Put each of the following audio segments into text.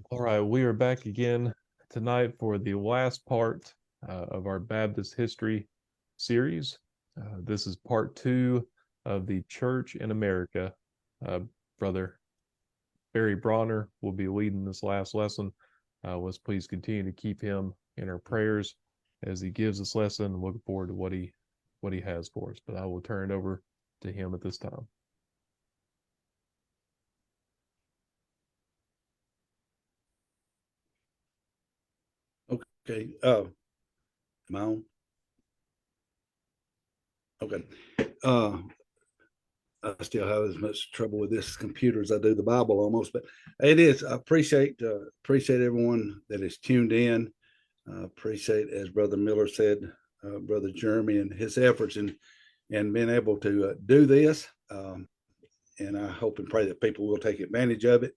All right, we are back again tonight for the last part of our Baptist history series. This is part two of the Church in America. Uh, Brother Barry Bronner will be leading this last lesson. Let's please continue to keep him in our prayers as he gives this lesson. Looking forward to what he has for us. But I will turn it over to him at this time. Okay. Am I on? Okay. Uh, I still have as much trouble with this computer as I do the Bible almost, but it is. I appreciate everyone that is tuned in. Appreciate, as Brother Miller said, Brother Jeremy and his efforts in being able to do this. And I hope and pray that people will take advantage of it.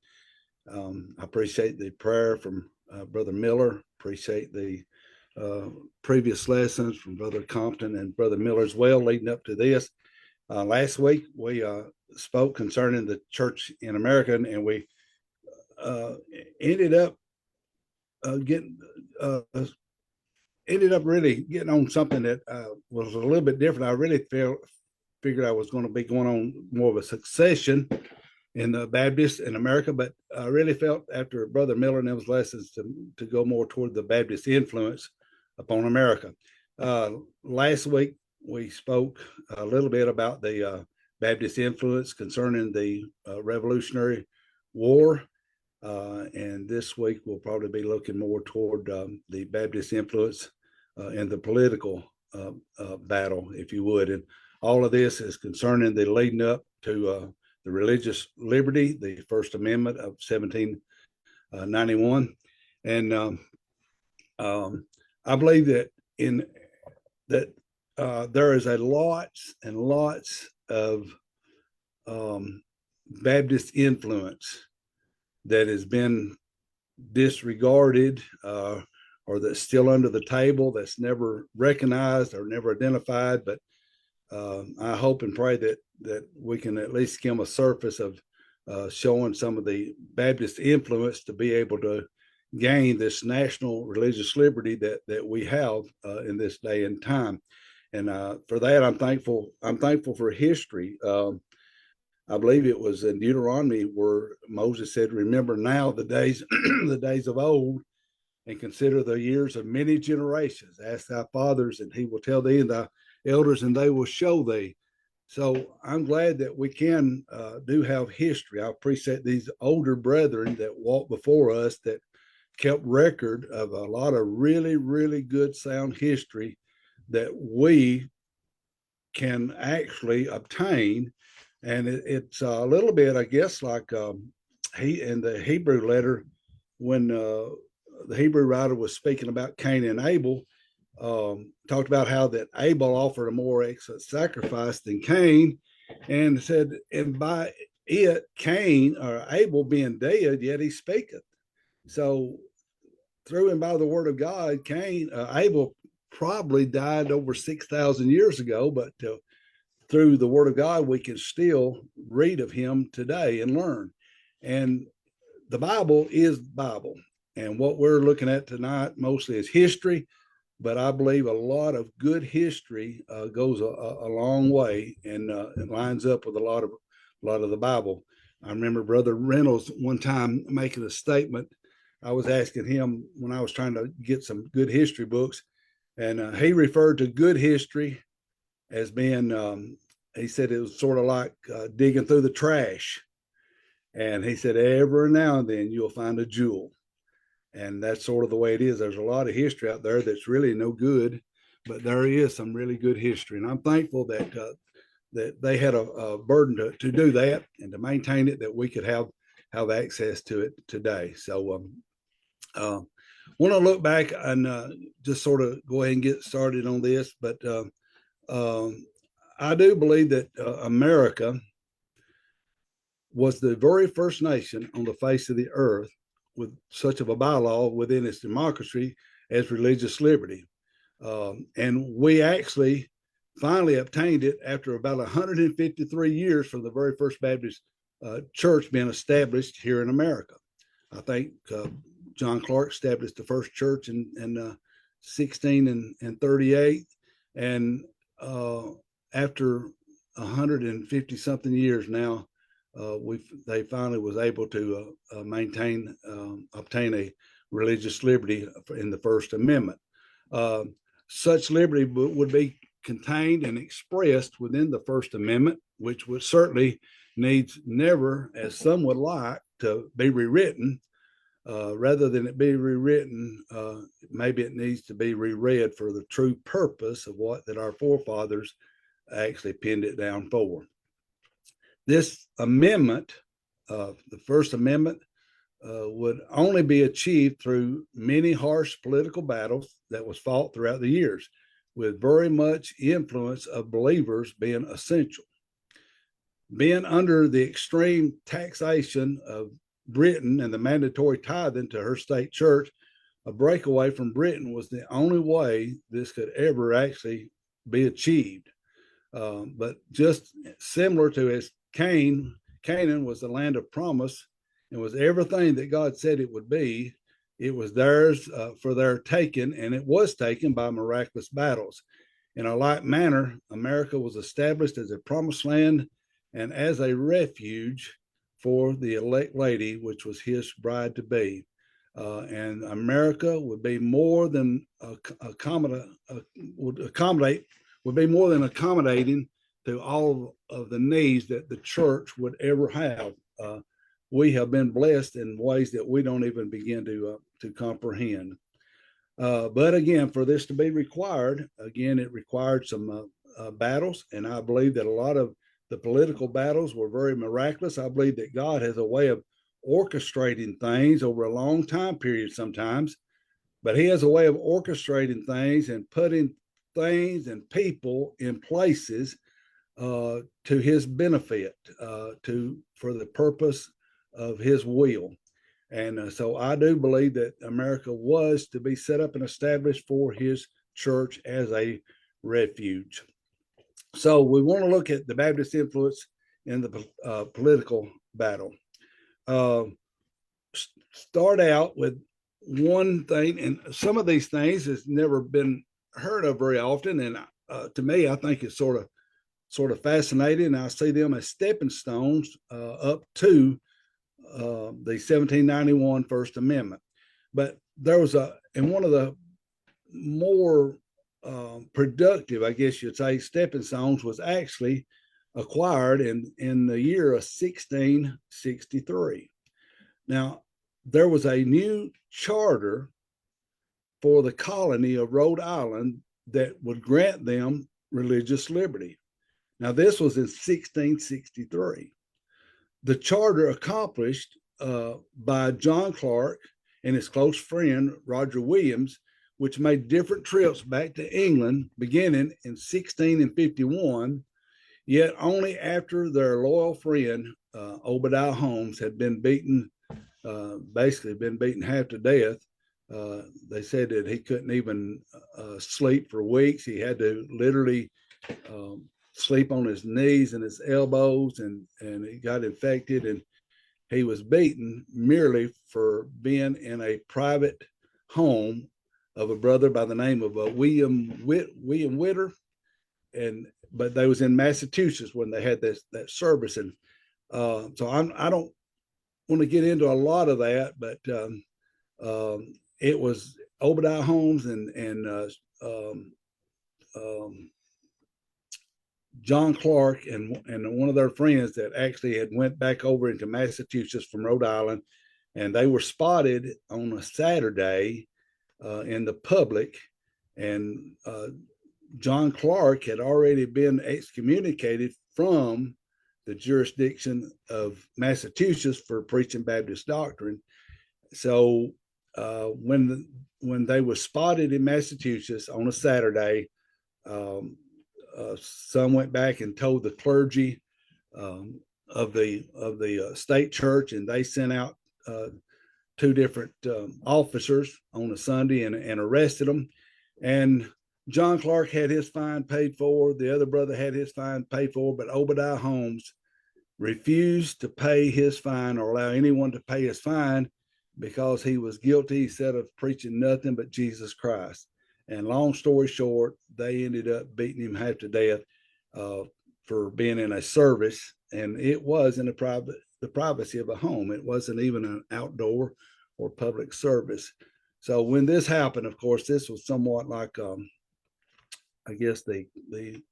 I appreciate the prayer from Brother Miller. Appreciate the uh, previous lessons from Brother Compton and Brother Miller as well, leading up to this. Last week, we spoke concerning the church in America, and we uh, ended up getting ended up really getting on something that was a little bit different. I really figured I was going to be going on more of a succession in the Baptist in America, but I really felt after Brother Miller and those lessons to go more toward the Baptist influence upon America. Last week, we spoke a little bit about the Baptist influence concerning the Revolutionary War. And this week, we'll probably be looking more toward the Baptist influence in the political battle, if you would. And all of this is concerning the leading up to the religious liberty, the First Amendment of 1791. And I believe that in that there is a lots and lots of Baptist influence that has been disregarded or that's still under the table, that's never recognized or never identified. But I hope and pray that we can at least skim a surface of showing some of the Baptist influence to be able to gain this national religious liberty that we have in this day and time. And for that, I'm thankful. I'm thankful for history. I believe it was in Deuteronomy where Moses said, "Remember now the days, the days of old, and consider the years of many generations. Ask thy fathers, and he will tell thee, and thy elders, and they will show thee." So I'm glad that we can do have history. I appreciate these older brethren that walked before us that kept record of a lot of really, really good sound history that we can actually obtain. And it's a little bit, I guess, like he in the Hebrew letter when the Hebrew writer was speaking about Cain and Abel, talked about how that Abel offered a more excellent sacrifice than Cain, and said, and by it, Cain or Abel being dead, yet he speaketh. So through and by the word of God, Abel probably died over 6,000 years ago, but through the word of God, we can still read of him today and learn. And the Bible is Bible. And what we're looking at tonight mostly is history, but I believe a lot of good history goes a long way and it lines up with a lot of the Bible. I remember Brother Reynolds one time making a statement. I was asking him when I was trying to get some good history books, and he referred to good history as being, he said it was sort of like digging through the trash. And he said, every now and then you'll find a jewel. And that's sort of the way it is. There's a lot of history out there that's really no good, but there is some really good history. And I'm thankful that they had a burden to do that and to maintain it, that we could have access to it today. So want to look back and just sort of go ahead and get started on this. But I do believe that America was the very first nation on the face of the earth with such of a bylaw within its democracy as religious liberty. And we actually finally obtained it after about 153 years from the very first Baptist church being established here in America. I think John Clark established the first church in 1638, and after 150 something years now, they finally was able to obtain a religious liberty in the First Amendment. Such liberty would be contained and expressed within the First Amendment, which would certainly needs never, as some would like, to be rewritten. Rather than it be rewritten, maybe it needs to be reread for the true purpose of what that our forefathers actually pinned it down for. This amendment, the First Amendment, would only be achieved through many harsh political battles that was fought throughout the years, with very much influence of believers being essential. Being under the extreme taxation of Britain and the mandatory tithing to her state church, a breakaway from Britain was the only way this could ever actually be achieved. But just similar to as Canaan was the land of promise and was everything that God said it would be. It was theirs for their taking, and it was taken by miraculous battles. In a like manner, America was established as a promised land and as a refuge for the elect lady, which was his bride to be. And America would be more than accommodating to all of the needs that the church would ever have. We have been blessed in ways that we don't even begin to comprehend. But again, for this to be required, again, it required some battles, and I believe that a lot of the political battles were very miraculous. I believe that God has a way of orchestrating things over a long time period sometimes, but he has a way of orchestrating things and putting things and people in places to his benefit, for the purpose of his will. And so I do believe that America was to be set up and established for his church as a refuge. So we want to look at the Baptist influence in the political battle. Start out with one thing, and some of these things has never been heard of very often, and to me, I think it's sort of fascinating. I see them as stepping stones up to the 1791 First Amendment. But there was one of the more productive, I guess you'd say, stepping stones was actually acquired in the year of 1663. Now, there was a new charter for the colony of Rhode Island that would grant them religious liberty. Now, this was in 1663. The charter accomplished by John Clark and his close friend, Roger Williams, which made different trips back to England beginning in 1651, yet only after their loyal friend, Obadiah Holmes, had been beaten, basically been beaten half to death. They said that he couldn't even sleep for weeks. He had to literally sleep on his knees and his elbows, and he got infected, and he was beaten merely for being in a private home of a brother by the name of William Witter, but they was in Massachusetts when they had that service, and so I don't want to get into a lot of that, but it was Obadiah Holmes and John Clark and one of their friends that actually had went back over into Massachusetts from Rhode Island, and they were spotted on a Saturday in the public, and John Clark had already been excommunicated from the jurisdiction of Massachusetts for preaching Baptist doctrine. So when they were spotted in Massachusetts on a Saturday, some went back and told the clergy of the state church, and they sent out two different officers on a Sunday and arrested them. And John Clark had his fine paid for. The other brother had his fine paid for, but Obadiah Holmes refused to pay his fine or allow anyone to pay his fine because he was guilty, he said, of preaching nothing but Jesus Christ. And long story short, they ended up beating him half to death for being in a service, and it was in the privacy of a home. It wasn't even an outdoor or public service. So when this happened, of course, this was somewhat like, I guess, the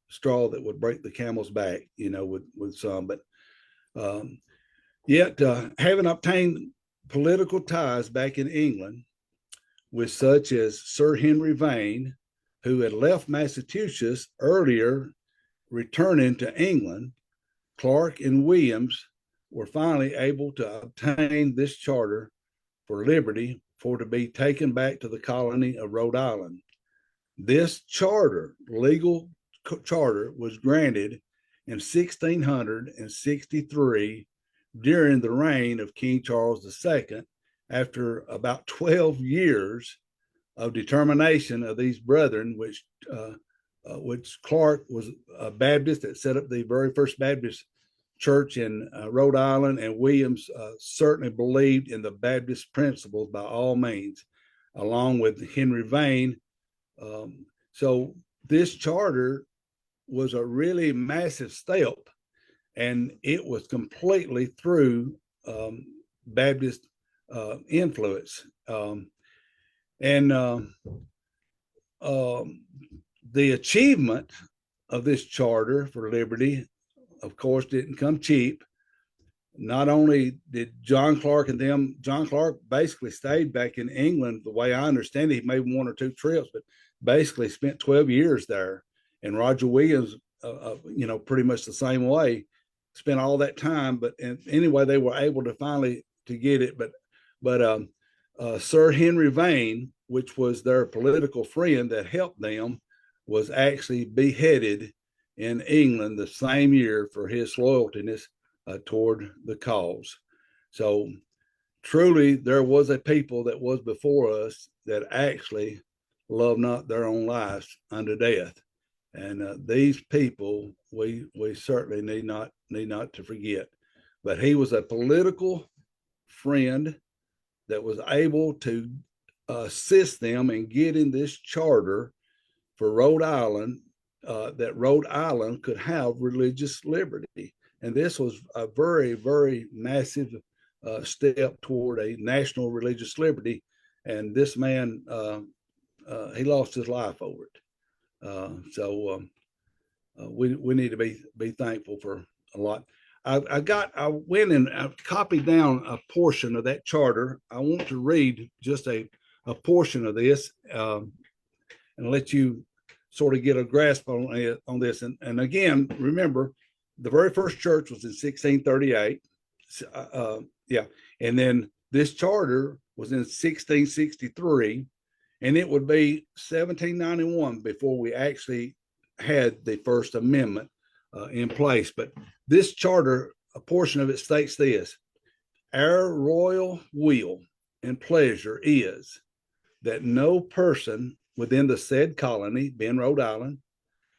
straw that would break the camel's back, with some. But yet, having obtained political ties back in England with such as Sir Henry Vane, who had left Massachusetts earlier, returning to England, Clark and Williams were finally able to obtain this charter for liberty for to be taken back to the colony of Rhode Island. This legal charter, was granted in 1663 during the reign of King Charles II, after about 12 years of determination of these brethren, which Clark was a Baptist that set up the very first Baptist church in Rhode Island, and Williams certainly believed in the Baptist principles by all means, along with Henry Vane. So this charter was a really massive step, and it was completely through Baptist influence. The achievement of this charter for liberty, of course, didn't come cheap. Not only did John Clark basically stayed back in England. The way I understand it, he made one or two trips, but basically spent 12 years there. And Roger Williams, pretty much the same way, spent all that time. But anyway, they were able to finally to get it. But Sir Henry Vane, which was their political friend that helped them, was actually beheaded in England the same year for his loyaltiness toward the cause. So truly, there was a people that was before us that actually loved not their own lives unto death. And these people we certainly need not to forget. But he was a political friend that was able to assist them in getting this charter for Rhode Island, that Rhode Island could have religious liberty. And this was a very, very massive step toward a national religious liberty. And this man, he lost his life over it. So we need to be thankful for a lot. I went and I copied down a portion of that charter. I want to read just a portion of this and let you sort of get a grasp on this. And again, remember, the very first church was in 1638. And then this charter was in 1663, and it would be 1791 before we actually had the First Amendment in place. But this charter, a portion of it states this: our royal will and pleasure is that no person within the said colony, being Rhode Island,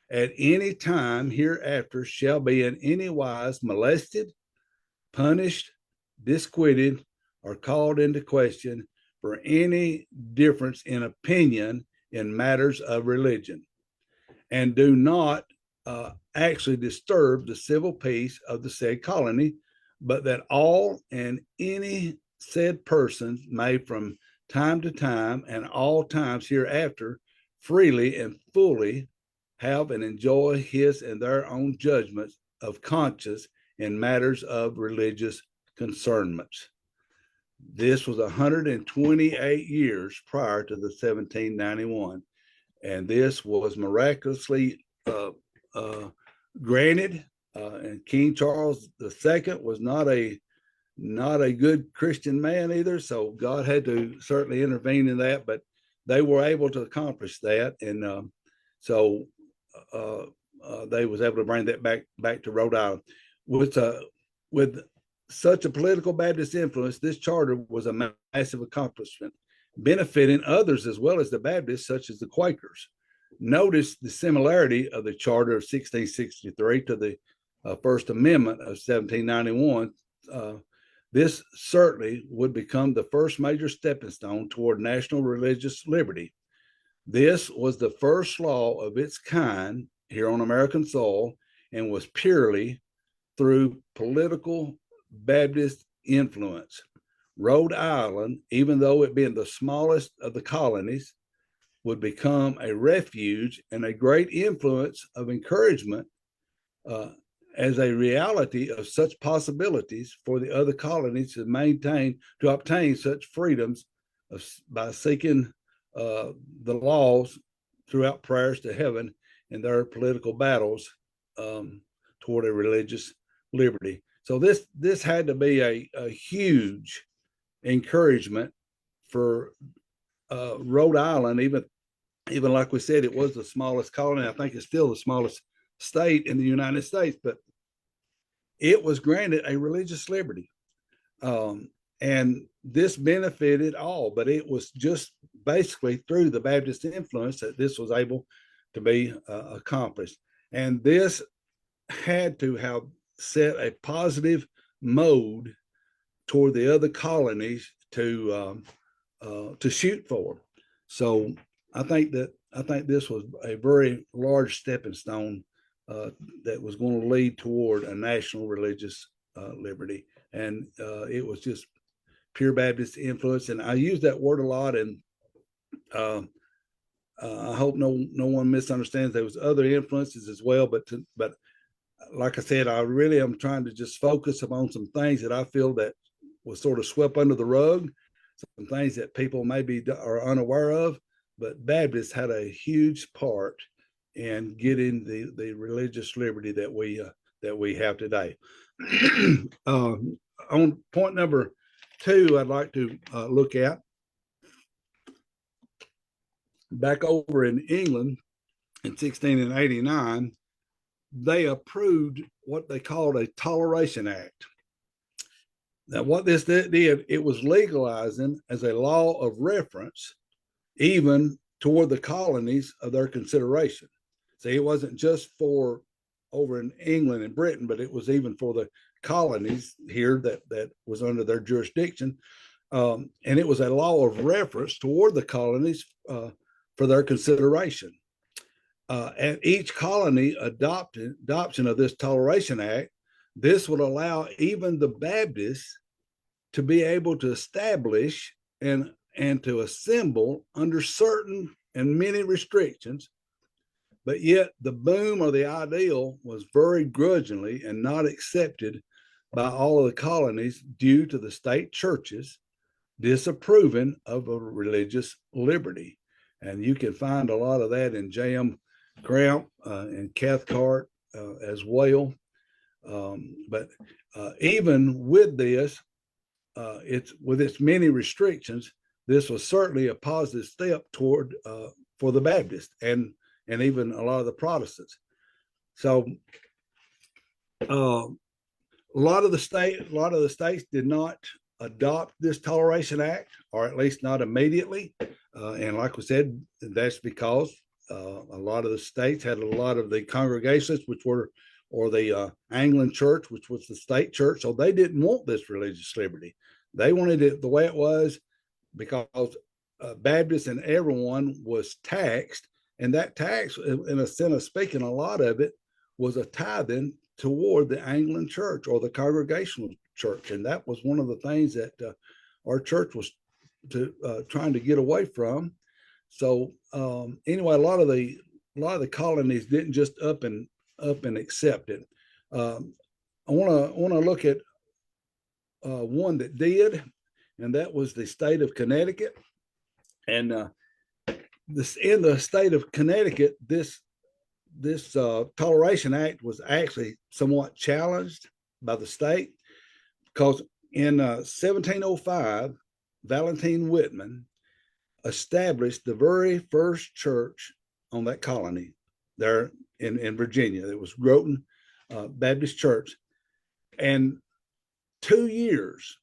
at any time hereafter shall be in any wise molested, punished, disquieted, or called into question for any difference in opinion in matters of religion, and do not actually disturb the civil peace of the said colony, but that all and any said persons may from time to time and all times hereafter freely and fully have and enjoy his and their own judgments of conscience in matters of religious concernments. This was 128 years prior to the 1791, and this was miraculously granted. And King Charles II was not a good Christian man either, so God had to certainly intervene in that. But they were able to accomplish that, and so they was able to bring that back to Rhode Island with such a political Baptist influence. This charter was a massive accomplishment, benefiting others as well as the Baptists, such as the Quakers. Notice the similarity of the charter of 1663 to the First Amendment of 1791. This certainly would become the first major stepping stone toward national religious liberty. This was the first law of its kind here on American soil and was purely through political Baptist influence. Rhode Island, even though it being the smallest of the colonies, would become a refuge and a great influence of encouragement as a reality of such possibilities for the other colonies to obtain such freedoms by seeking the laws throughout prayers to heaven in their political battles toward a religious liberty. So this had to be a huge encouragement for Rhode Island, even like we said, it was the smallest colony. I think it's still the smallest state in the United States, but it was granted a religious liberty. And this benefited all, but it was just basically through the Baptist influence that this was able to be accomplished. And this had to have set a positive mode toward the other colonies to shoot for. So I think this was a very large stepping stone that was going to lead toward a national religious liberty, and it was just pure Baptist influence. And I use that word a lot, and I hope no one misunderstands. There was other influences as well, but like I said, I really am trying to just focus upon some things that I feel that was sort of swept under the rug, some things that people maybe are unaware of. But Baptists had a huge part in getting the religious liberty that we have today. On point number 2, I'd like to look at back over in England in 1689. They approved what they called a Toleration Act. Now, what this did, it was legalizing as a law of reference, even toward the colonies of their consideration. See, it wasn't just for over in England and Britain, but it was even for the colonies here that was under their jurisdiction. And it was a law of reference toward the colonies for their consideration. And each colony adoption of this Toleration Act, this would allow even the Baptists to be able to establish and to assemble under certain and many restrictions. But yet the boom or the ideal was very grudgingly and not accepted by all of the colonies due to the state churches disapproving of a religious liberty. And you can find a lot of that in J.M. Cramp and Cathcart as well. But even with this, it's with its many restrictions, this was certainly a positive step toward for the Baptists and even a lot of the Protestants. So a lot of the states did not adopt this Toleration Act, or at least not immediately. And like we said, that's because a lot of the states had a lot of the congregations, which were, or the Anglican Church, which was the state church. So they didn't want this religious liberty. They wanted it the way it was, because Baptists and everyone was taxed. And that tax, in a sense of speaking, a lot of it was a tithing toward the Anglican Church or the Congregational Church. And that was one of the things that our church was trying to get away from. So anyway, a lot of the colonies didn't just up and accept it. I want to look at one that did, and that was the state of Connecticut. And in the state of Connecticut, this Toleration Act was actually somewhat challenged by the state, because in 1705, Valentine Whitman established the very first church on that colony there in Virginia. It was Groton Baptist Church. And 2 years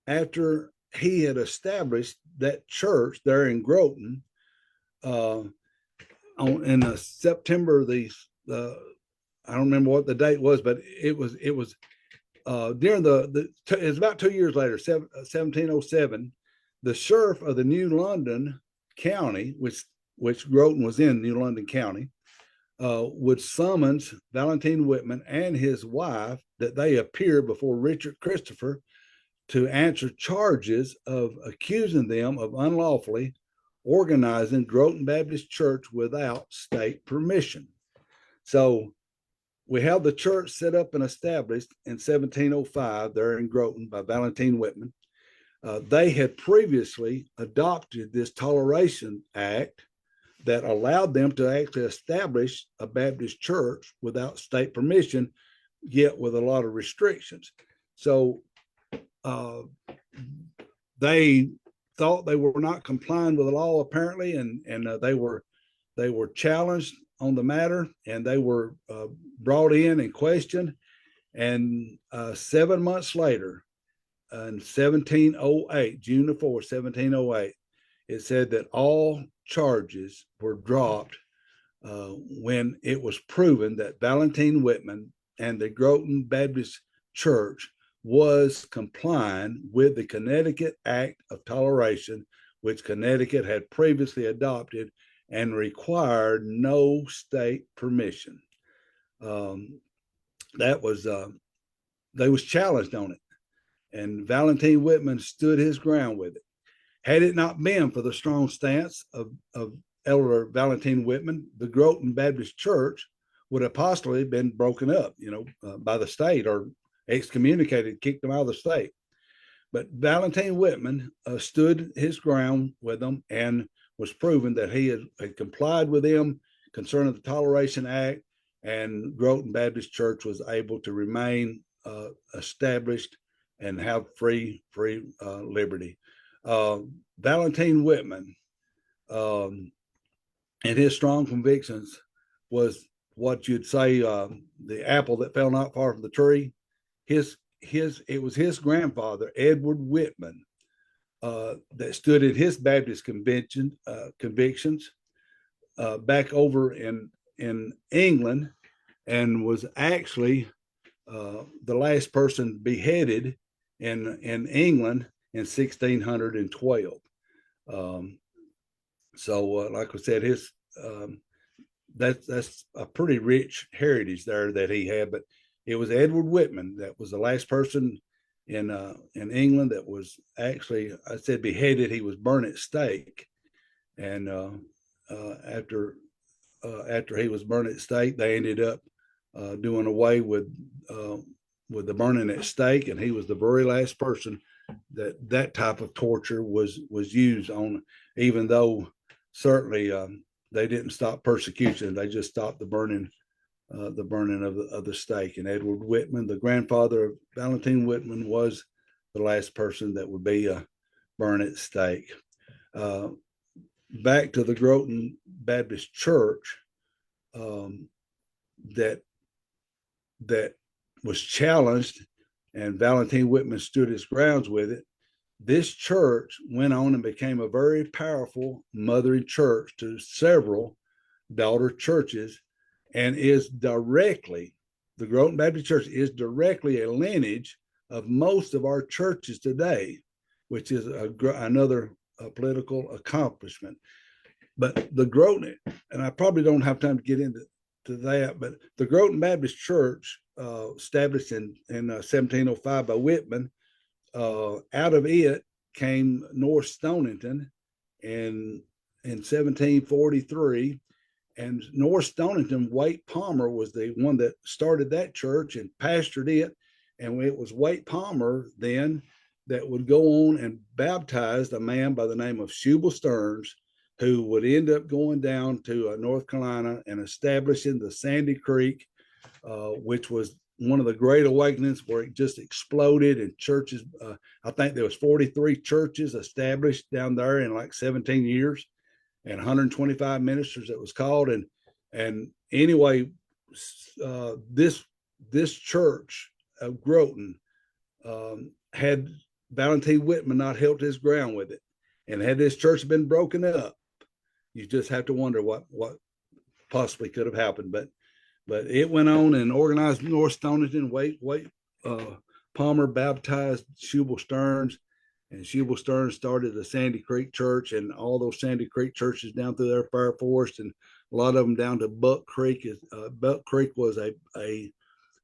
after he had established that church there in Groton, in September, I don't remember what the date was, but it was during it's about 2 years later, 1707, the sheriff of the New London County, which Groton was in New London County, would summons Valentine Whitman and his wife that they appear before Richard Christopher to answer charges of accusing them of unlawfully organizing Groton Baptist Church without state permission. So we have the church set up and established in 1705 there in Groton by Valentine Whitman. They had previously adopted this Toleration Act that allowed them to actually establish a Baptist church without state permission, yet with a lot of restrictions. So they thought they were not complying with the law apparently, and they were challenged on the matter, and they were brought in and questioned. And 7 months later, in 1708, June the 4th, 1708, it said that all charges were dropped when it was proven that Valentine Whitman and the Groton Baptist Church was complying with the Connecticut Act of Toleration, which Connecticut had previously adopted and required no state permission. They was challenged on it, and Valentine Whitman stood his ground with it. Had it not been for the strong stance of Elder Valentine Whitman, the Groton Baptist Church would have possibly been broken up, by the state, or excommunicated, kicked them out of the state. But Valentine Whitman stood his ground with them and was proven that he had complied with them concerning the Toleration Act, and Groton Baptist Church was able to remain established and have free liberty. Valentine Whitman and his strong convictions was what you'd say the apple that fell not far from the tree. It was his grandfather, Edward Whitman, that stood in his Baptist convictions back over in England, and was actually the last person beheaded in England in 1612. Like I said, his that's a pretty rich heritage there that he had. But it was Edward Whitman that was the last person in England that was actually, I said beheaded. He was burned at stake, and after he was burned at stake, they ended up doing away with the burning at stake, and he was the very last person that type of torture was used on. Even though certainly they didn't stop persecution, they just stopped the burning of the stake. And Edward Whitman, the grandfather of Valentine Whitman, was the last person that would be burned at stake. Back to the Groton Baptist Church that was challenged, and Valentine Whitman stood his grounds with it. This church went on and became a very powerful mothering church to several daughter churches, and the Groton Baptist Church is directly a lineage of most of our churches today, which is another political accomplishment. But the Groton, and I probably don't have time to get into that, but the Groton Baptist Church, established in 1705 by Whitman, out of it came North Stonington in 1743. And North Stonington, Wait Palmer was the one that started that church and pastored it. And it was Wait Palmer then that would go on and baptize a man by the name of Shubal Stearns, who would end up going down to North Carolina and establishing the Sandy Creek, which was one of the great awakenings where it just exploded, and churches, I think there was 43 churches established down there in like 17 years, and 125 ministers that was called. And anyway, this church of Groton had Valentine Whitman not held his ground with it, and had this church been broken up, you just have to wonder what possibly could have happened. But it went on and organized North Stonington, Wait Palmer baptized Shubal Stearns, and Shubal Stearns started the Sandy Creek Church, and all those Sandy Creek churches down through there, Fire Forest, and a lot of them down to Buck Creek. Buck Creek was a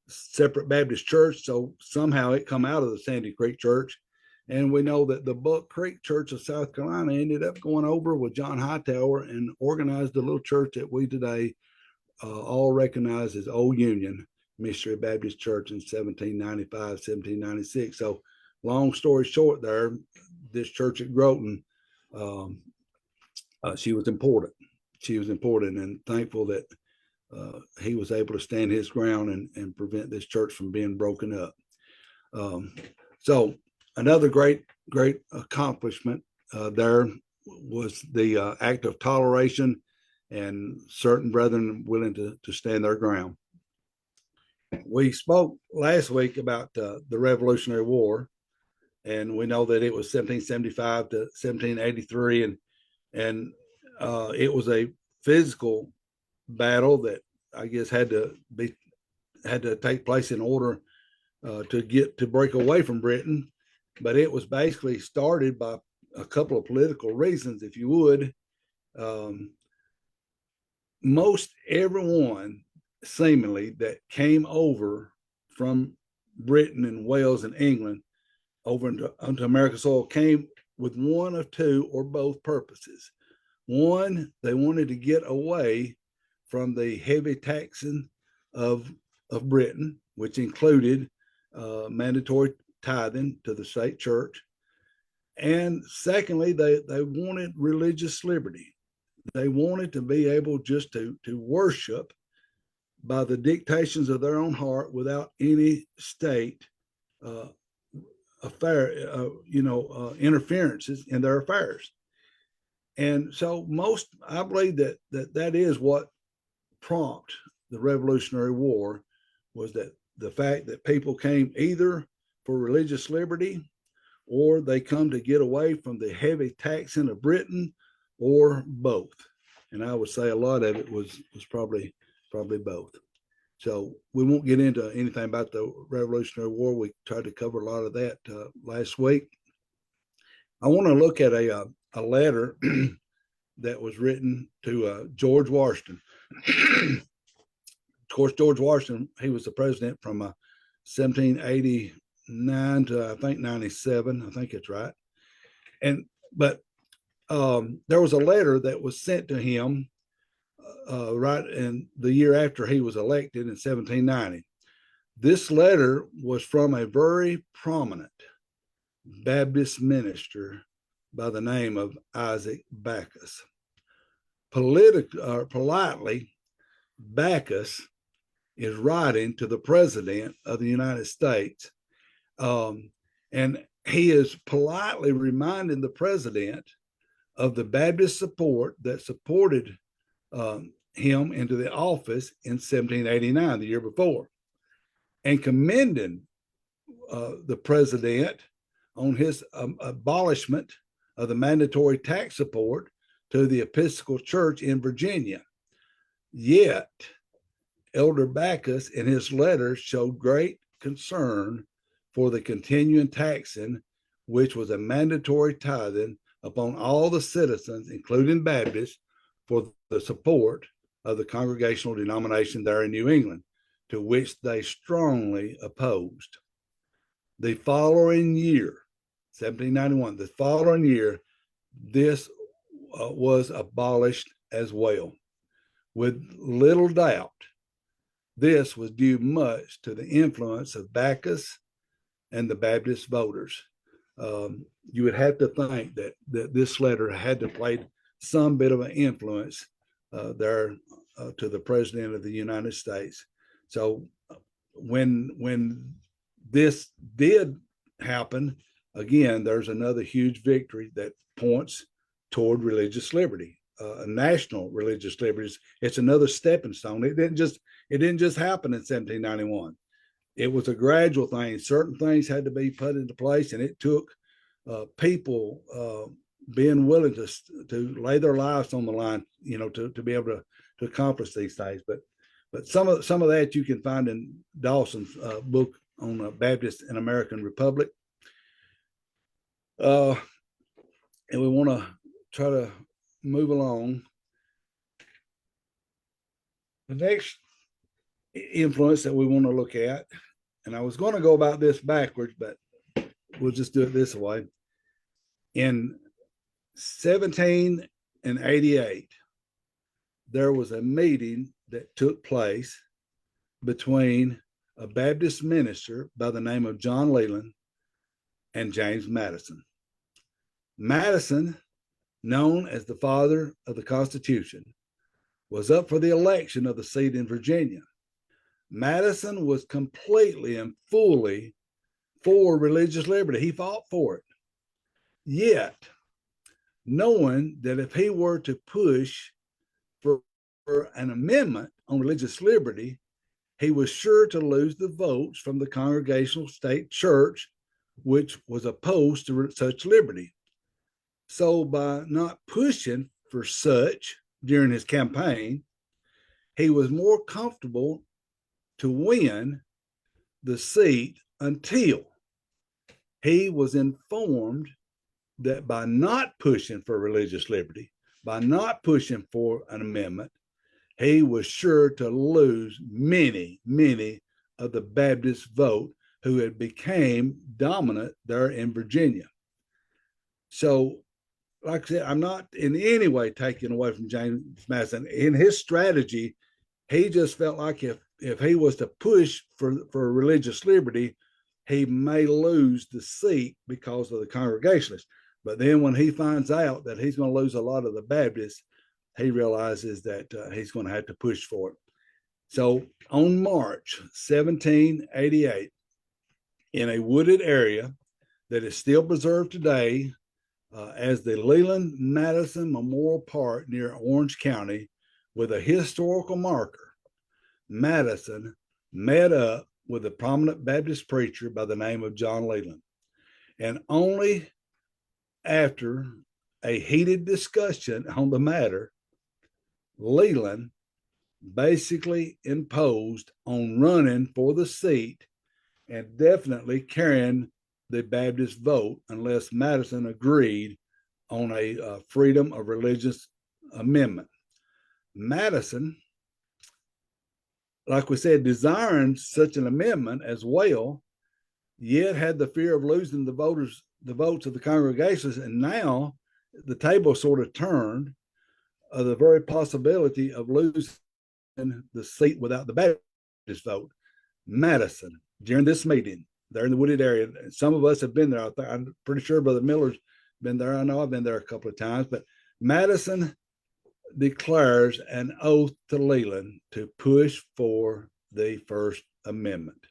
separate Baptist church, so somehow it come out of the Sandy Creek Church. And we know that the Buck Creek Church of South Carolina ended up going over with John Hightower and organized a little church that we today all recognize as Old Union Missionary Baptist Church in 1795, 1796. So long story short there, this church at Groton, she was important. She was important, and thankful that he was able to stand his ground and prevent this church from being broken up. So another great accomplishment there was the act of toleration and certain brethren willing to stand their ground. We spoke last week about the Revolutionary War, and we know that it was 1775 to 1783, and it was a physical battle that I guess had to take place in order to break away from Britain. But it was basically started by a couple of political reasons, if you would. Most everyone seemingly that came over from Britain and Wales and England over onto American soil came with one of two or both purposes. One, they wanted to get away from the heavy taxing of Britain, which included mandatory tithing to the state church. And secondly, they wanted religious liberty. They wanted to be able just to worship by the dictations of their own heart without any state interferences in their affairs. And so I believe that is what prompted the Revolutionary War, was that the fact that people came either for religious liberty, or they come to get away from the heavy taxing of Britain, or both. And I would say a lot of it was probably both. So we won't get into anything about the Revolutionary War. We tried to cover a lot of that last week. I want to look at a letter that was written to George Washington. Of course, George Washington, he was the president from 1789 to I think 97. I think it's right. But there was a letter that was sent to him right in the year after he was elected in 1790. This letter was from a very prominent Baptist minister by the name of Isaac Backus. Politely, Backus is writing to the president of the United States, and he is politely reminding the president of the Baptist support that supported him into the office in 1789, the year before, and commending the president on his abolishment of the mandatory tax support to the Episcopal Church in Virginia. Yet, Elder Backus in his letter showed great concern for the continuing taxing, which was a mandatory tithing upon all the citizens, including Baptists, for the support of the congregational denomination there in New England, to which they strongly opposed. The following year, 1791, the following year, this was abolished as well. With little doubt, this was due much to the influence of Backus and the Baptist voters. You would have to think that this letter had to play some bit of an influence there to the president of the United States. So when this did happen, again, there's another huge victory that points toward religious liberty, national religious liberties. It's another stepping stone. It didn't just happen in 1791. It was a gradual thing. Certain things had to be put into place, and it took people being willing to lay their lives on the line, to be able to accomplish these things. But some of that you can find in Dawson's book on Baptist and American Republic. And we want to try to move along. The next influence that we want to look at, and I was going to go about this backwards, but we'll just do it this way. In 1788, there was a meeting that took place between a Baptist minister by the name of John Leland and James Madison. Madison, known as the father of the Constitution, was up for the election of the seat in Virginia. Madison was completely and fully for religious liberty. He fought for it. Yet, knowing that if he were to push for an amendment on religious liberty, he was sure to lose the votes from the Congregational State Church, which was opposed to such liberty. So by not pushing for such during his campaign, he was more comfortable to win the seat until he was informed that by not pushing for religious liberty, by not pushing for an amendment, he was sure to lose many, many of the Baptist vote who had became dominant there in Virginia. So, like I said, I'm not in any way taking away from James Madison. In his strategy, he just felt like if he was to push for religious liberty, he may lose the seat because of the Congregationalists. But then when he finds out that he's going to lose a lot of the Baptists, he realizes that he's going to have to push for it. So on March 1788, in a wooded area that is still preserved today as the Leland-Madison Memorial Park near Orange County, with a historical marker, Madison met up with a prominent Baptist preacher by the name of John Leland. And only after a heated discussion on the matter, Leland basically imposed on running for the seat and definitely carrying the Baptist vote unless Madison agreed on a freedom of religious amendment. Madison, like we said, desiring such an amendment as well, yet had the fear of losing the votes of the Congregations, and now the table sort of turned of the very possibility of losing the seat without the Baptist vote. Madison, during this meeting, there in the wooded area, some of us have been there. I'm pretty sure Brother Miller's been there. I know I've been there a couple of times, but Madison declares an oath to Leland to push for the First Amendment.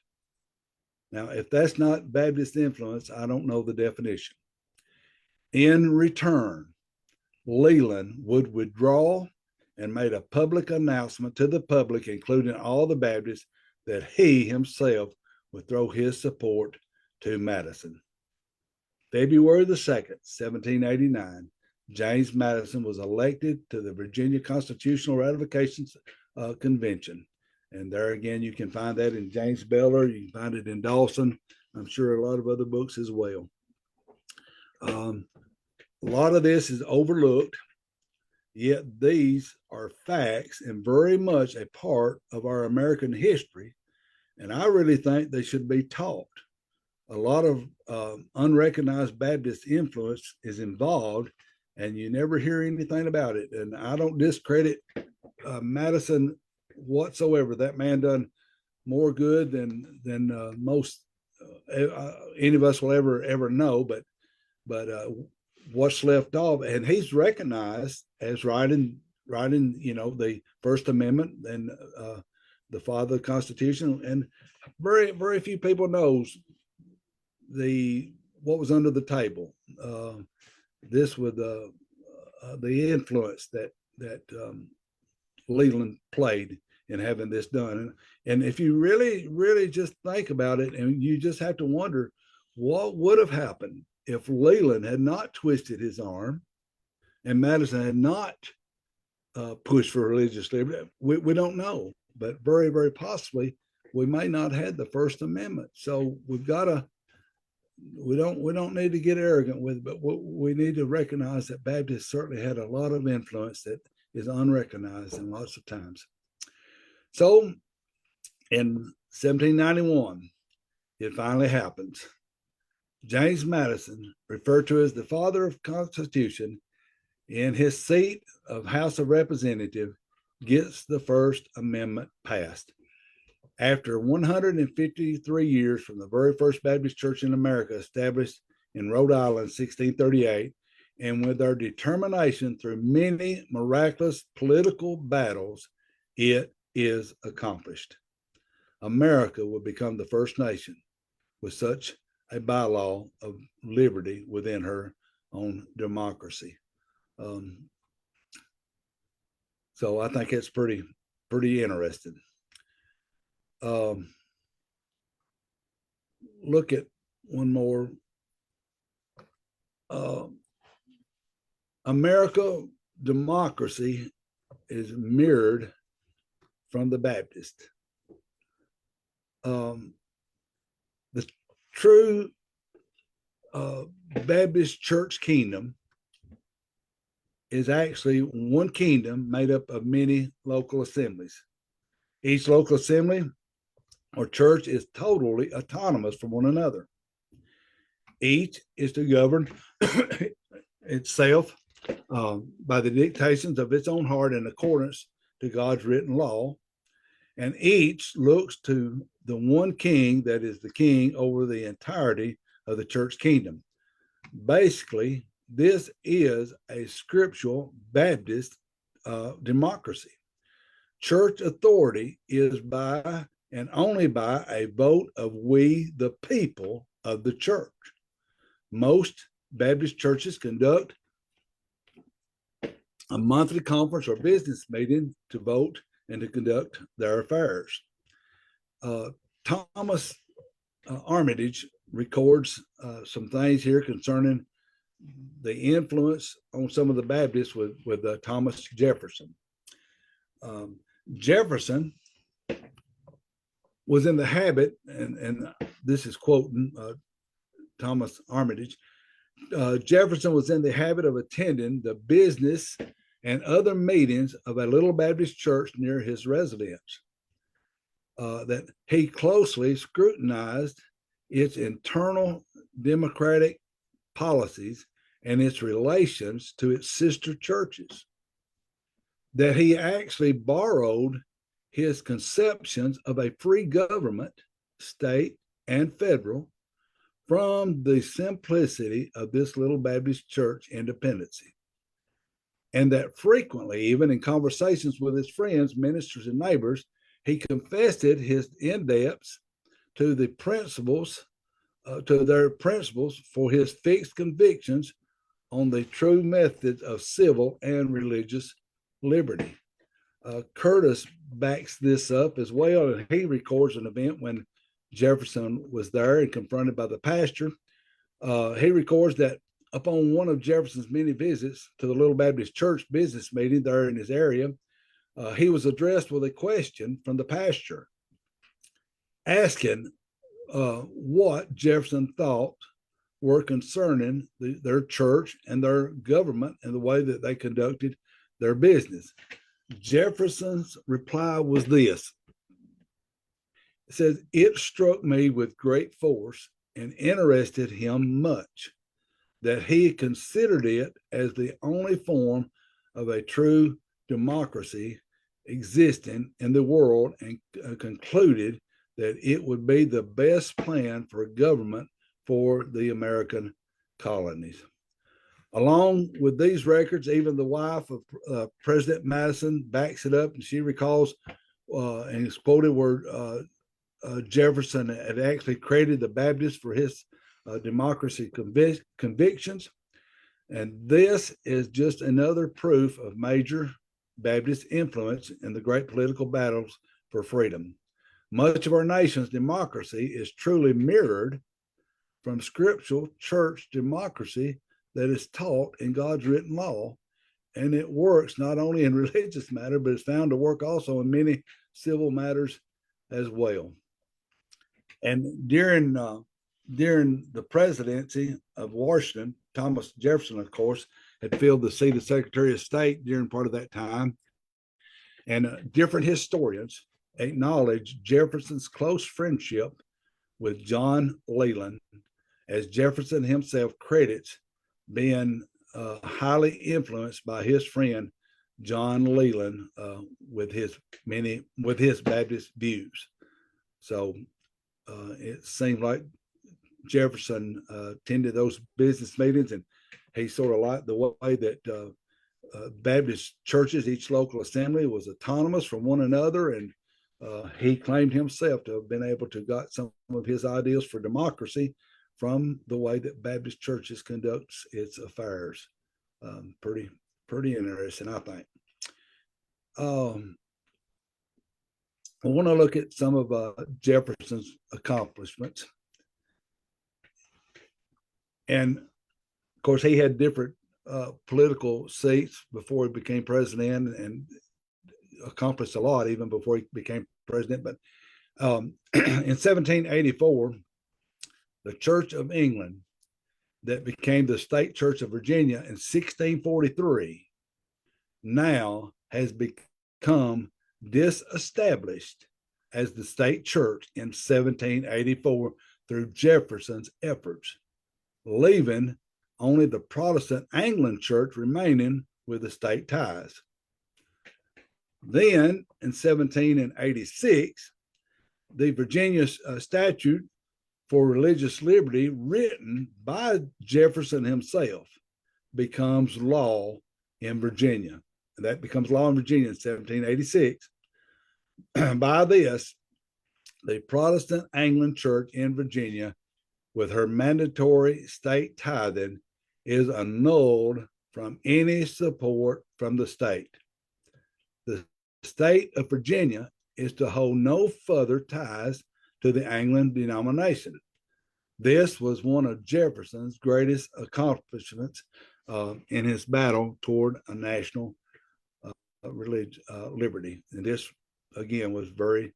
Now, if that's not Baptist influence, I don't know the definition. In return, Leland would withdraw and made a public announcement to the public, including all the Baptists, that he himself would throw his support to Madison. February the 2nd, 1789, James Madison was elected to the Virginia Constitutional Ratification Convention. And there again, you can find that in James Beller. You can find it in Dawson. I'm sure a lot of other books as well. A lot of this is overlooked, yet these are facts and very much a part of our American history. And I really think they should be taught. A lot of unrecognized Baptist influence is involved, and you never hear anything about it. And I don't discredit Madison whatsoever. That man done more good than most any of us will ever know. But what's left off, and he's recognized as writing the First Amendment and the father of the Constitution, and very, very few people knows what was under the table. This with the influence that Leland played in having this done. And if you really, really just think about it, and you just have to wonder what would have happened if Leland had not twisted his arm and Madison had not pushed for religious liberty. We don't know, but very, very possibly we may not have the First Amendment. So we've got to, we don't need to get arrogant with it, but we need to recognize that Baptists certainly had a lot of influence that is unrecognized in lots of times. So in 1791, it finally happens. James Madison, referred to as the father of Constitution, in his seat of House of Representatives, gets the First Amendment passed. After 153 years from the very first Baptist church in America, established in Rhode Island in 1638, and with their determination through many miraculous political battles, it is accomplished. America will become the first nation with such a bylaw of liberty within her own democracy. So I think it's pretty interesting. Look at one more. America democracy is mirrored from the Baptist. The true Baptist church kingdom is actually one kingdom made up of many local assemblies. Each local assembly or church is totally autonomous from one another. Each is to govern itself by the dictations of its own heart in accordance to God's written law. And each looks to the one king that is the king over the entirety of the church kingdom. Basically, this is a scriptural Baptist democracy. Church authority is by and only by a vote of we, the people of the church. Most Baptist churches conduct a monthly conference or business meeting to vote and to conduct their affairs. Thomas Armitage records some things here concerning the influence on some of the Baptists with Thomas Jefferson. Jefferson was in the habit, and this is quoting Thomas Armitage, Jefferson was in the habit of attending the business and other meetings of a little Baptist church near his residence, that he closely scrutinized its internal democratic policies and its relations to its sister churches, that he actually borrowed his conceptions of a free government, state and federal, from the simplicity of this little Baptist church independency. And that frequently, even in conversations with his friends, ministers, and neighbors, he confessed his in-depths to the principles, to their principles for his fixed convictions on the true methods of civil and religious liberty. Curtis backs this up as well, and he records an event when Jefferson was there and confronted by the pastor. He records that upon one of Jefferson's many visits to the Little Baptist Church business meeting there in his area, he was addressed with a question from the pastor asking what Jefferson thought were concerning their church and their government and the way that they conducted their business. Jefferson's reply was this. It says, "It struck me with great force and interested him much that he considered it as the only form of a true democracy existing in the world, and concluded that it would be the best plan for government for the American colonies." Along with these records, even the wife of President Madison backs it up, and she recalls, and it's quoted where Jefferson had actually created the Baptists for his democracy convictions. And this is just another proof of major Baptist influence in the great political battles for freedom. Much of our nation's democracy is truly mirrored from scriptural church democracy that is taught in God's written law, and it works not only in religious matter, but it's found to work also in many civil matters as well. And during the presidency of Washington, Thomas Jefferson, of course, had filled the seat of Secretary of State during part of that time. And different historians acknowledge Jefferson's close friendship with John Leland, as Jefferson himself credits being highly influenced by his friend John Leland with his Baptist views. So it seemed like Jefferson attended those business meetings, and he sort of liked the way that Baptist churches, each local assembly was autonomous from one another, and he claimed himself to have been able to got some of his ideals for democracy from the way that Baptist churches conducts its affairs. Pretty interesting, I think. I want to look at some of Jefferson's accomplishments. And of course, he had different political seats before he became president, and accomplished a lot even before he became president. But in 1784, the Church of England, that became the State Church of Virginia in 1643, now has become disestablished as the state church in 1784 through Jefferson's efforts, leaving only the Protestant Anglican Church remaining with the state ties. Then in 1786, the Virginia Statute for Religious Liberty, written by Jefferson himself, becomes law in Virginia. And that becomes law in Virginia in 1786. By this, the Protestant Anglican Church in Virginia, with her mandatory state tithing, is annulled from any support from the state. The state of Virginia is to hold no further ties to the Anglican denomination. This was one of Jefferson's greatest accomplishments in his battle toward a national liberty. And this, again, was very,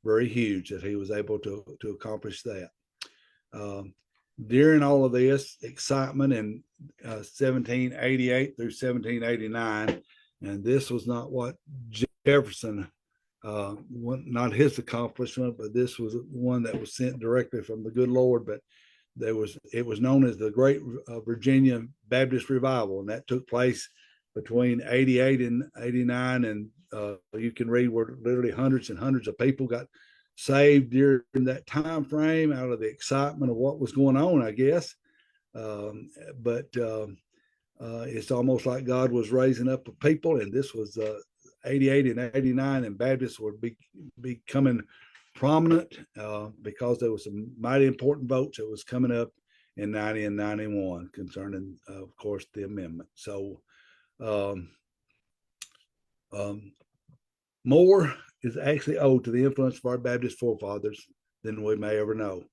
very huge that he was able to accomplish that. During all of this excitement in 1788 through 1789, and this was not what Jefferson, not his accomplishment, but this was one that was sent directly from the good Lord. But it was known as the Great Virginia Baptist Revival, and that took place between 88 and 89. And you can read where literally hundreds and hundreds of people got saved during that time frame out of the excitement of what was going on, I guess. But it's almost like God was raising up a people, and this was 88 and 89, and Baptists were becoming prominent because there was some mighty important votes that was coming up in 90 and 91 concerning, of course, the amendment. So more is actually owed to the influence of our Baptist forefathers than we may ever know.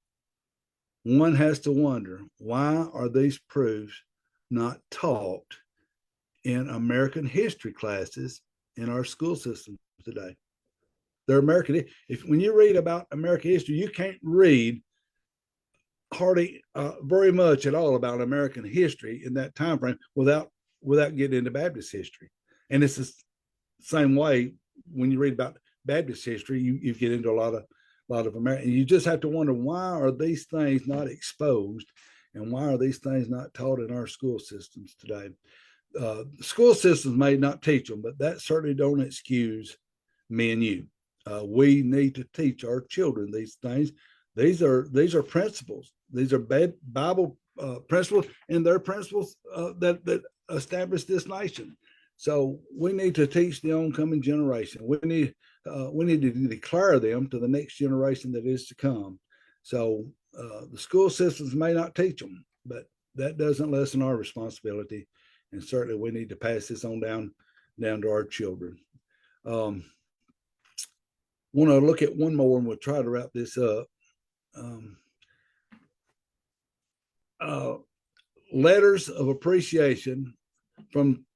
One has to wonder, why are these proofs not taught in American history classes in our school system today? They're American. When you read about American history, you can't read hardly very much at all about American history in that time frame without getting into Baptist history. And it's the same way when you read about Baptist history, you get into a lot of American. You just have to wonder, why are these things not exposed, and why are these things not taught in our school systems today? School systems may not teach them, but that certainly don't excuse me and you. We need to teach our children these things. These are principles. These are Bible principles, and they're principles that establish this nation. So we need to teach the oncoming generation. We need to declare them to the next generation that is to come. So the school systems may not teach them, but that doesn't lessen our responsibility. And certainly we need to pass this on down to our children. Want to look at one more, and we'll try to wrap this up. Letters of appreciation from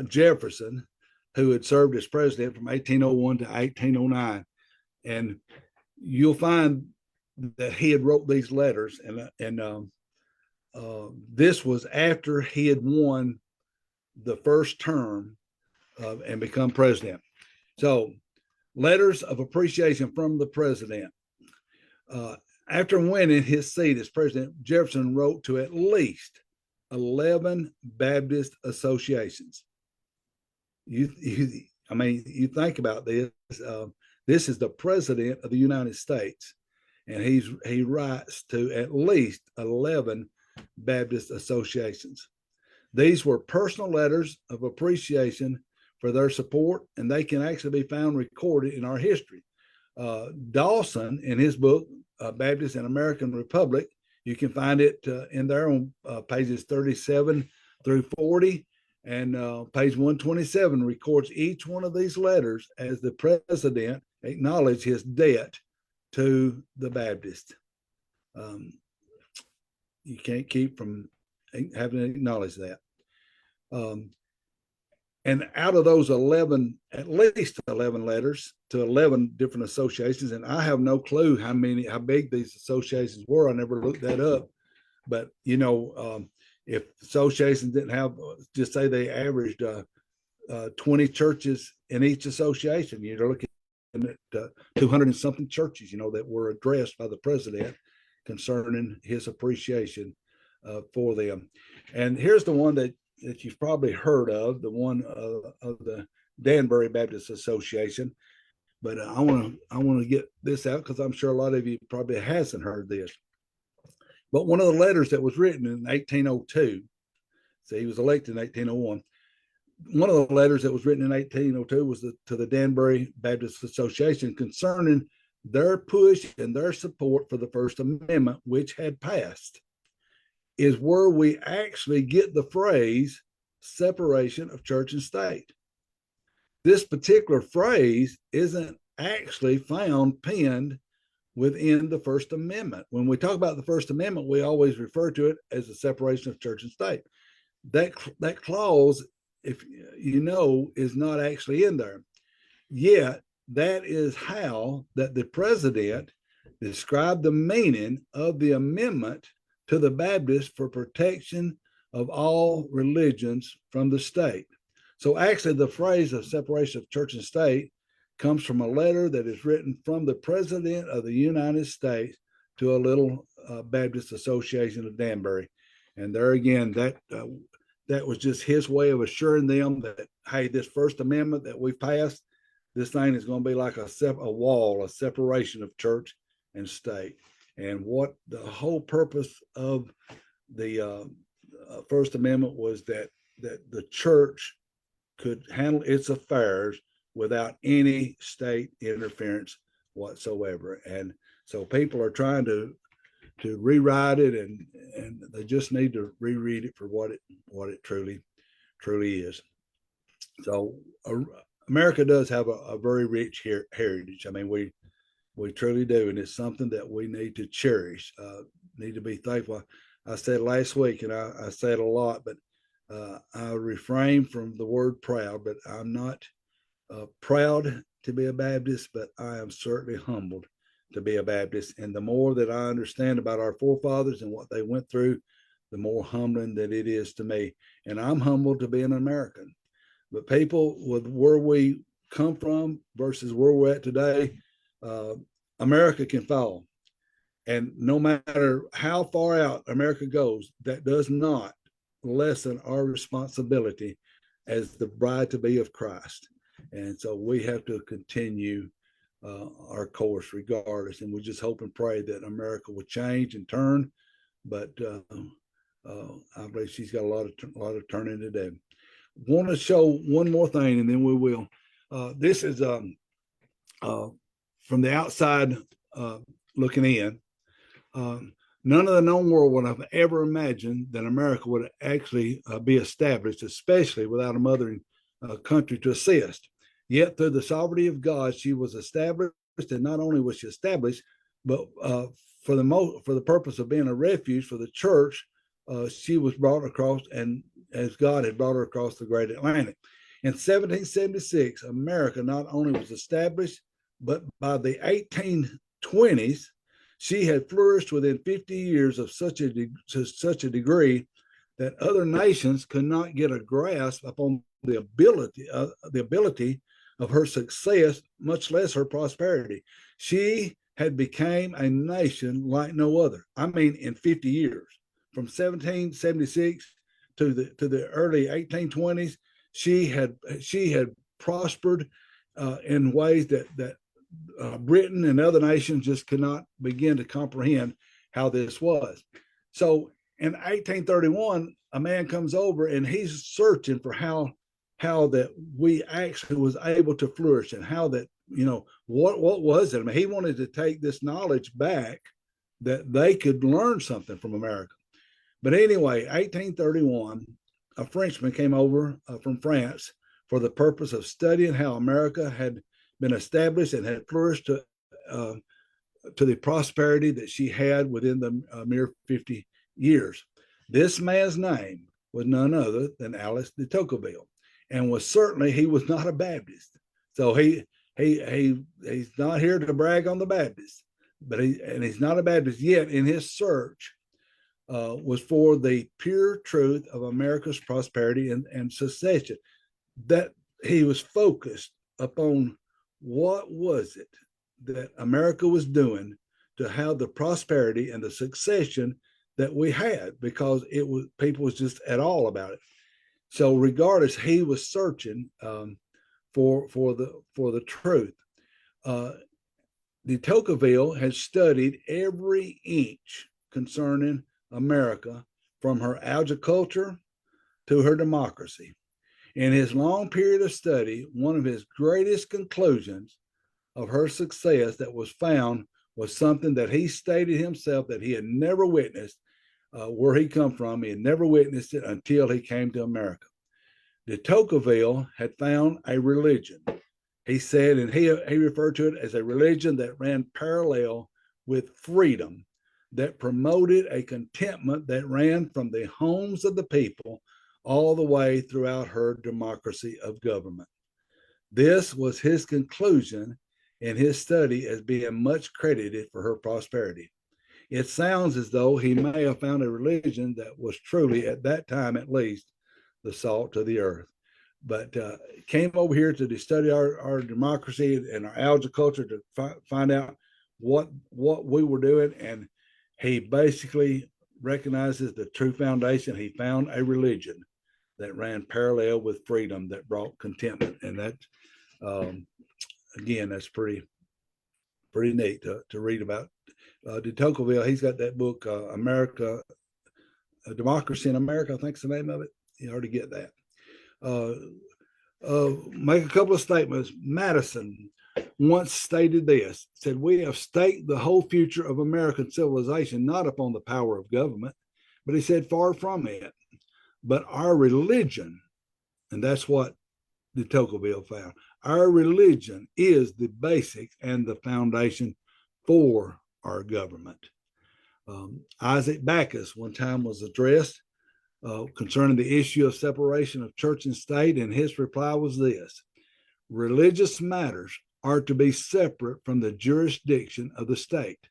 Jefferson, who had served as president from 1801 to 1809. And you'll find that he had wrote these letters, and this was after he had won the first term and become president. So, letters of appreciation from the president. After winning his seat as president, Jefferson wrote to at least 11 Baptist associations. You you think about this. This is the president of the United States, and he writes to at least 11 Baptist associations. These were personal letters of appreciation for their support, and they can actually be found recorded in our history. Dawson, in his book, Baptist and American Republic, you can find it in there on pages 37 through 40. And page 127 records each one of these letters as the president acknowledged his debt to the Baptist. You can't keep from having to acknowledge that. And out of those 11, at least 11 letters to 11 different associations, and I have no clue how big these associations were. I never looked that up. But, if associations didn't have, just say they averaged 20 churches in each association, you're looking at 200 and something churches, that were addressed by the president concerning his appreciation for them. And here's the one that you've probably heard of, the one of the Danbury Baptist Association. But I want to get this out because I'm sure a lot of you probably hasn't heard this. But one of the letters that was written in 1802, so he was elected in 1801. One of the letters that was written in 1802 was to the Danbury Baptist Association concerning their push and their support for the First Amendment, which had passed, is where we actually get the phrase separation of church and state. This particular phrase isn't actually found penned within the First Amendment. When we talk about the First Amendment, we always refer to it as the separation of church and state. That clause, if you know, is not actually in there. Yet, that is how that the president described the meaning of the amendment to the Baptists for protection of all religions from the state. So actually, the phrase of separation of church and state comes from a letter that is written from the president of the United States to a little Baptist association of Danbury. And there again, that was just his way of assuring them that, hey, this First Amendment that we've passed, this thing is going to be like a wall, a separation of church and state. And what the whole purpose of the First Amendment was that the church could handle its affairs without any state interference whatsoever. And so people are trying to rewrite it, and they just need to reread it for what it truly is. So America does have a very rich heritage. I mean, we truly do, and it's something that we need to cherish, need to be thankful. I said last week, and I said a lot, but I refrain from the word proud, but I'm not proud to be a Baptist, but I am certainly humbled to be a Baptist. And the more that I understand about our forefathers and what they went through, the more humbling that it is to me. And I'm humbled to be an American. But people, with where we come from versus where we're at today, America can fall. And no matter how far out America goes, that does not lessen our responsibility as the bride-to-be of Christ. And so we have to continue our course regardless. And we just hope and pray that America will change and turn. But I believe she's got a lot of turning to do. Want to show one more thing, and then we will. This is from the outside looking in. None of the known world would have ever imagined that America would actually be established, especially without a mothering country to assist. Yet through the sovereignty of God, she was established, and not only was she established, but for the purpose of being a refuge for the church, she was brought across, and as God had brought her across the Great Atlantic. In 1776, America not only was established, but by the 1820s, She had flourished within 50 years of such a degree that other nations could not get a grasp upon the ability of her success, much less her prosperity. She had become a nation like no other. I mean, in 50 years, from 1776 to the early 1820s, she had prospered in ways that Britain and other nations just could not begin to comprehend how this was. So in 1831, a man comes over and he's searching for how that we actually was able to flourish, and how that, what was it? I mean, he wanted to take this knowledge back, that they could learn something from America. But anyway, 1831, a Frenchman came over from France for the purpose of studying how America had been established and had flourished to the prosperity that she had within the mere 50 years. This man's name was none other than Alice de Tocqueville, and he was not a Baptist. So he's not here to brag on the Baptist, but he's not a Baptist yet. In his search was for the pure truth of America's prosperity and succession. That he was focused upon what was it that America was doing to have the prosperity and the succession that we had, because people was just at all about it. So regardless, he was searching for the truth. De Tocqueville had studied every inch concerning America, from her agriculture to her democracy. In his long period of study, one of his greatest conclusions of her success that was found was something that he stated himself that he had never witnessed where he come from. He had never witnessed it until he came to America. De Tocqueville had found a religion. He said, and he referred to it as a religion that ran parallel with freedom, that promoted a contentment that ran from the homes of the people all the way throughout her democracy of government. This was his conclusion in his study as being much credited for her prosperity. It sounds as though he may have found a religion that was truly, at that time at least, the salt of the earth. But came over here to study our democracy and our agriculture to find out what we were doing. And he basically recognizes the true foundation. He found a religion that ran parallel with freedom, that brought contentment. And that, again, that's pretty neat to read about. De Tocqueville, he's got that book, America, Democracy in America, I think's the name of it. You already get that. Make a couple of statements. Madison once stated this, said, "We have staked the whole future of American civilization not upon the power of government," but he said, "far from it, but our religion," and that's what de Tocqueville found. Our religion is the basic and the foundation for our government. Isaac Backus one time was addressed concerning the issue of separation of church and state, and his reply was this: religious matters are to be separate from the jurisdiction of the state,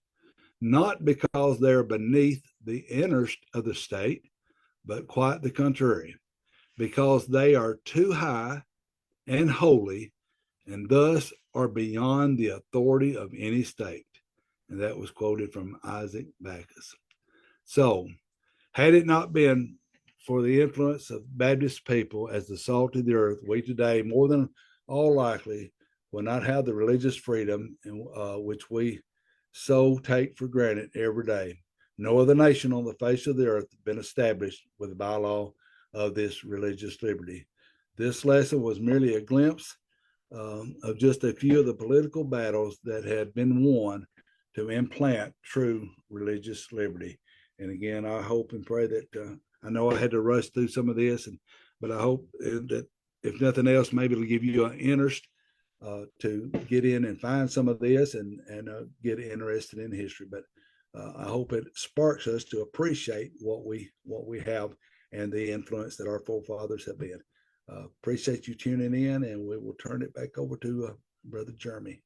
not because they're beneath the interest of the state, but quite the contrary, because they are too high and holy, and thus are beyond the authority of any state. And that was quoted from Isaac Backus. So, had it not been for the influence of Baptist people as the salt of the earth, we today, more than all likely, will not have the religious freedom which we so take for granted every day. No other nation on the face of the earth has been established with the bylaw of this religious liberty. This lesson was merely a glimpse of just a few of the political battles that had been won to implant true religious liberty. And again, I hope and pray that I know I had to rush through some of this, but I hope that if nothing else, maybe it'll give you an interest to get in and find some of this and get interested in history. But I hope it sparks us to appreciate what we have and the influence that our forefathers have been. Appreciate you tuning in, and we will turn it back over to Brother Jeremy.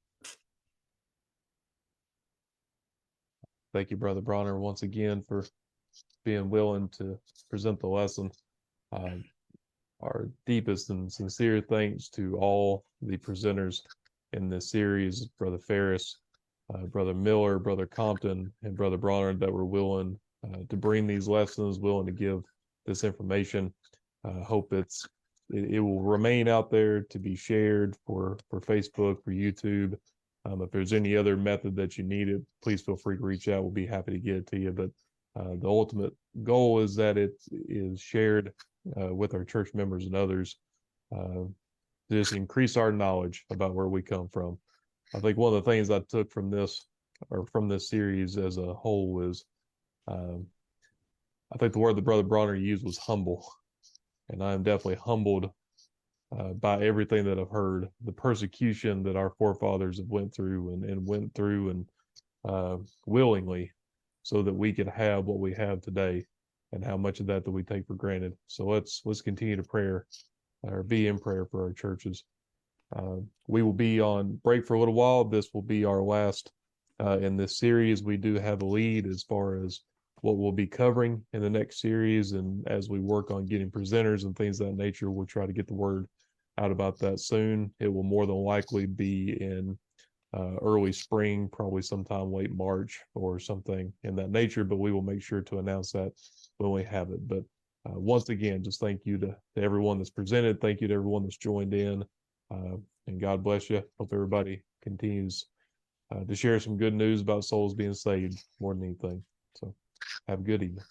Thank you, Brother Bronner, once again for being willing to present the lesson. Our deepest and sincere thanks to all the presenters in this series, Brother Ferris, Brother Miller, Brother Compton, and Brother Bronner, that were willing to bring these lessons, willing to give this information. Hope it will remain out there to be shared for Facebook, for YouTube. If there's any other method that you need it, please feel free to reach out. We'll be happy to get it to you. But the ultimate goal is that it is shared with our church members and others, to just increase our knowledge about where we come from. I think one of the things I took from this, or from this series as a whole, is I think the word that Brother Bronner used was humble. And I am definitely humbled by everything that I've heard, the persecution that our forefathers have went through and went through, and willingly, so that we could have what we have today, and how much of that we take for granted. So let's continue to prayer, or be in prayer for our churches. We will be on break for a little while. This will be our last in this series. We do have a lead as far as what we'll be covering in the next series, and as we work on getting presenters and things of that nature, we'll try to get the word out about that soon. It will more than likely be in early spring, probably sometime late March or something in that nature, but we will make sure to announce that when we have it. But once again, just thank you to everyone that's presented. Thank you to everyone that's joined in, and God bless you. Hope everybody continues to share some good news about souls being saved more than anything. So have a good evening.